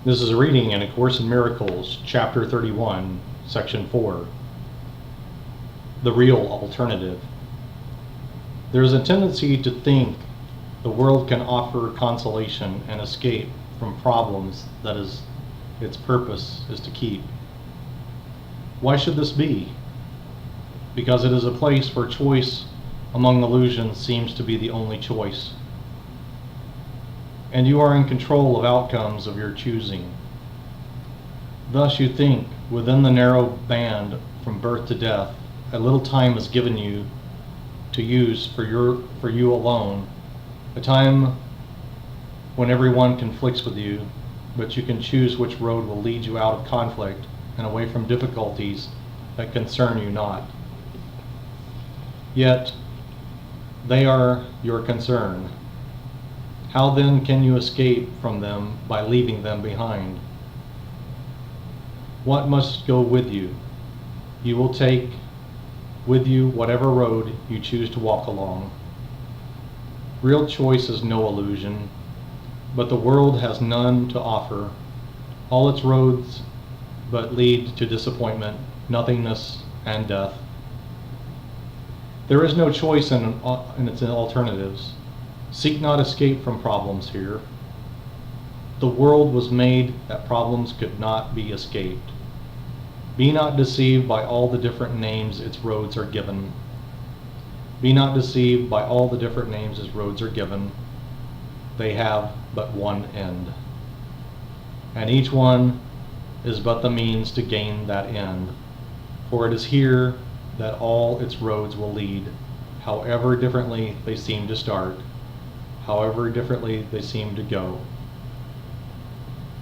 This is a reading in A Course in Miracles, Chapter 31, Section 4, The Real Alternative. There is a tendency to think the world can offer consolation and escape from problems that is its purpose is to keep. Why should this be? Because it is a place where choice among illusions seems to be the only choice, and you are in control of outcomes of your choosing. Thus you think, within the narrow band from birth to death, a little time is given you to use for you alone, a time when everyone conflicts with you, but you can choose which road will lead you out of conflict and away from difficulties that concern you not. Yet, they are your concern. How then can you escape from them by leaving them behind? What must go with you? You will take with you whatever road you choose to walk along. Real choice is no illusion, but the world has none to offer. All its roads but lead to disappointment, nothingness, and death. There is no choice in its alternatives. Seek not escape from problems here. The world was made that problems could not be escaped. Be not deceived by all the different names its roads are given. Be not deceived by all the different names its roads are given. They have but one end, and each one is but the means to gain that end. For it is here that all its roads will lead, however differently they seem to start, however differently they seem to go.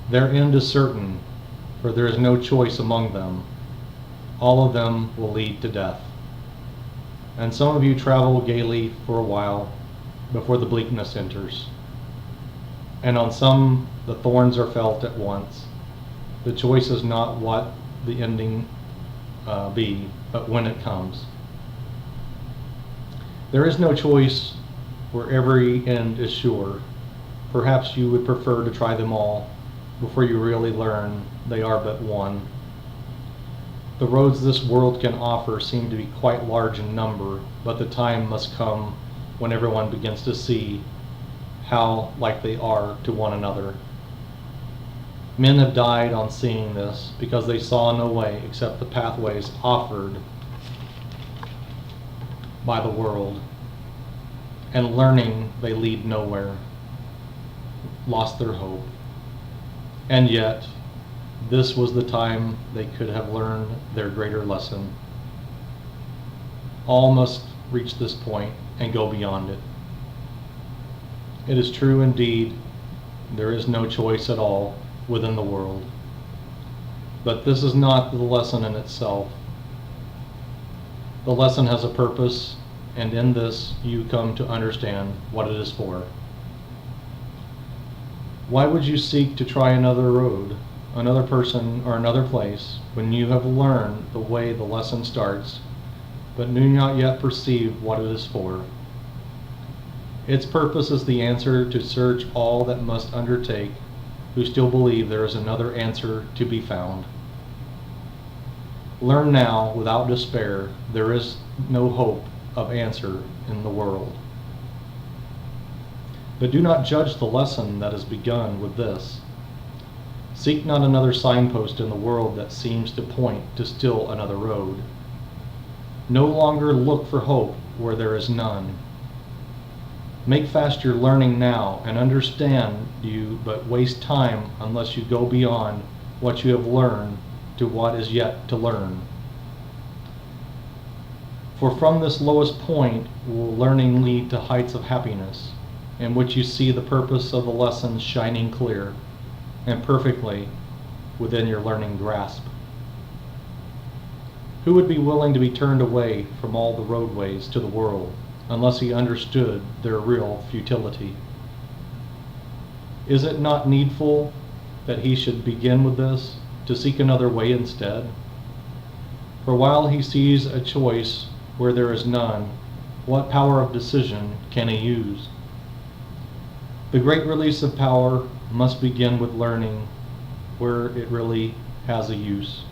Their end is certain, for there is no choice among them. All of them will lead to death. And some of you travel gaily for a while before the bleakness enters. And on some the thorns are felt at once. The choice is not what the ending be, but when it comes. There is no choice where every end is sure. Perhaps you would prefer to try them all before you really learn they are but one. The roads this world can offer seem to be quite large in number, but the time must come when everyone begins to see how like they are to one another. Men have died on seeing this because they saw no way except the pathways offered by the world, and learning they lead nowhere, lost their hope. And yet, this was the time they could have learned their greater lesson. All must reach this point and go beyond it. It is true indeed, there is no choice at all within the world. But this is not the lesson in itself. The lesson has a purpose, and in this you come to understand what it is for. Why would you seek to try another road, another person, or another place when you have learned the way the lesson starts, but do not yet perceive what it is for? Its purpose is the answer to search all that must undertake who still believe there is another answer to be found. Learn now without despair there is no hope of answer in the world. But do not judge the lesson that is begun with this. Seek not another signpost in the world that seems to point to still another road. No longer look for hope where there is none. Make fast your learning now and understand you but waste time unless you go beyond what you have learned to what is yet to learn. For from this lowest point will learning lead to heights of happiness, in which you see the purpose of the lesson shining clear and perfectly within your learning grasp. Who would be willing to be turned away from all the roadways to the world unless he understood their real futility? Is it not needful that he should begin with this, to seek another way instead? For while he sees a choice where there is none, what power of decision can he use? The great release of power must begin with learning where it really has a use.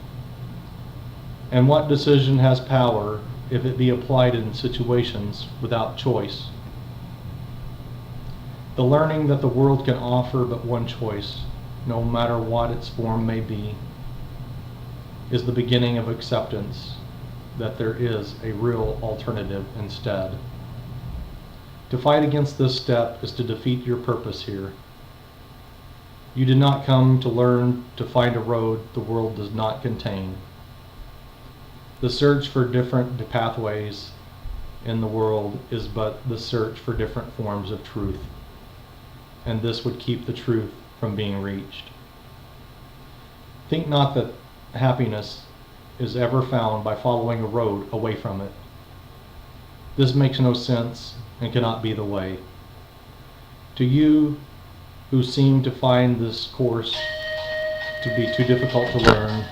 And what decision has power if it be applied in situations without choice? The learning that the world can offer but one choice, no matter what its form may be, is the beginning of acceptance that there is a real alternative instead. To fight against this step is to defeat your purpose here. You did not come to learn to find a road the world does not contain. The search for different pathways in the world is but the search for different forms of truth, and this would keep the truth from being reached. Think not that happiness is ever found by following a road away from it. This makes no sense and cannot be the way. To you who seem to find this course to be too difficult to learn,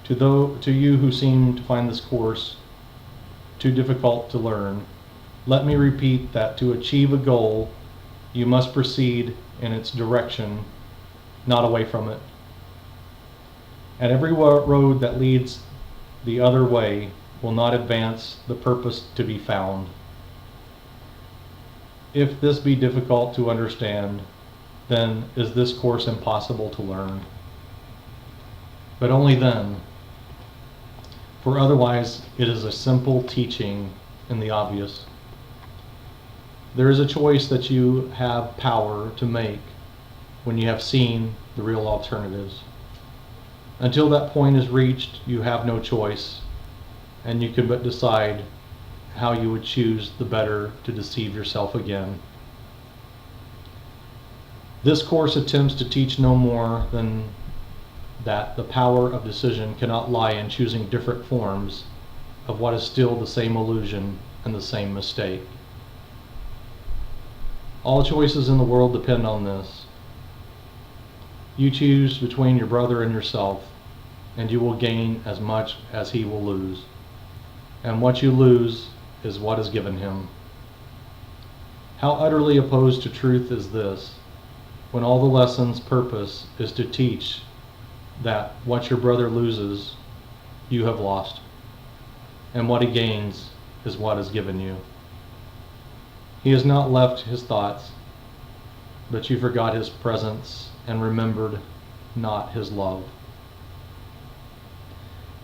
to you who seem to find this course too difficult to learn, let me repeat that to achieve a goal, you must proceed in its direction, not away from it. And every road that leads the other way will not advance the purpose to be found. If this be difficult to understand, then is this course impossible to learn. But only then, for otherwise it is a simple teaching in the obvious. There is a choice that you have power to make when you have seen the real alternatives. Until that point is reached, you have no choice, and you can but decide how you would choose the better to deceive yourself again. This course attempts to teach no more than that the power of decision cannot lie in choosing different forms of what is still the same illusion and the same mistake. All choices in the world depend on this. You choose between your brother and yourself, and you will gain as much as he will lose. And what you lose is what is given him. How utterly opposed to truth is this, when all the lesson's purpose is to teach that what your brother loses, you have lost, and what he gains is what is given you. He has not left his thoughts, but you forgot his presence and remembered not his love.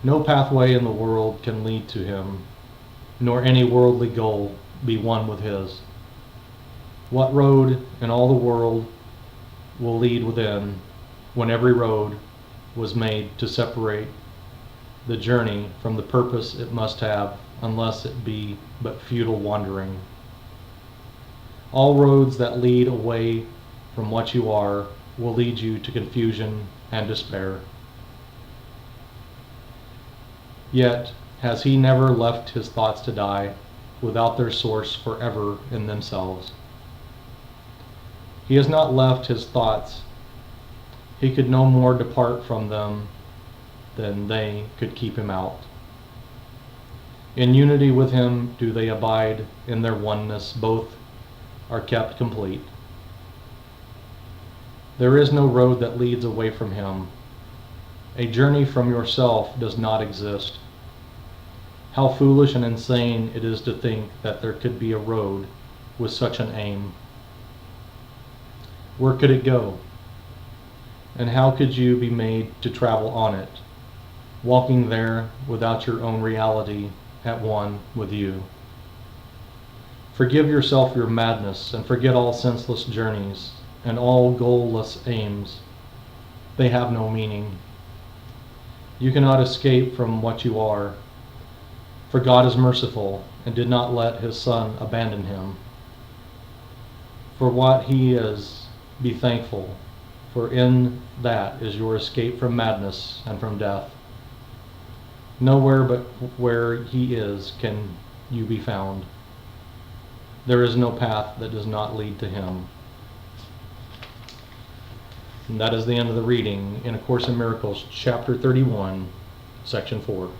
No pathway in the world can lead to him, nor any worldly goal be one with his. What road in all the world will lead within, when every road was made to separate the journey from the purpose it must have, unless it be but futile wandering? All roads that lead away from what you are will lead you to confusion and despair. Yet has he never left his thoughts to die without their source forever in themselves. He has not left his thoughts. He could no more depart from them than they could keep him out. In unity with him do they abide, in their oneness both are kept complete. There is no road that leads away from him. A journey from yourself does not exist. How foolish and insane it is to think that there could be a road with such an aim. Where could it go? And how could you be made to travel on it, walking there without your own reality at one with you? Forgive yourself your madness, and forget all senseless journeys and all goalless aims. They have no meaning. You cannot escape from what you are, for God is merciful and did not let his Son abandon him. For what he is, be thankful, for in that is your escape from madness and from death. Nowhere but where he is can you be found. There is no path that does not lead to him. And that is the end of the reading in A Course in Miracles, chapter 31, section 4.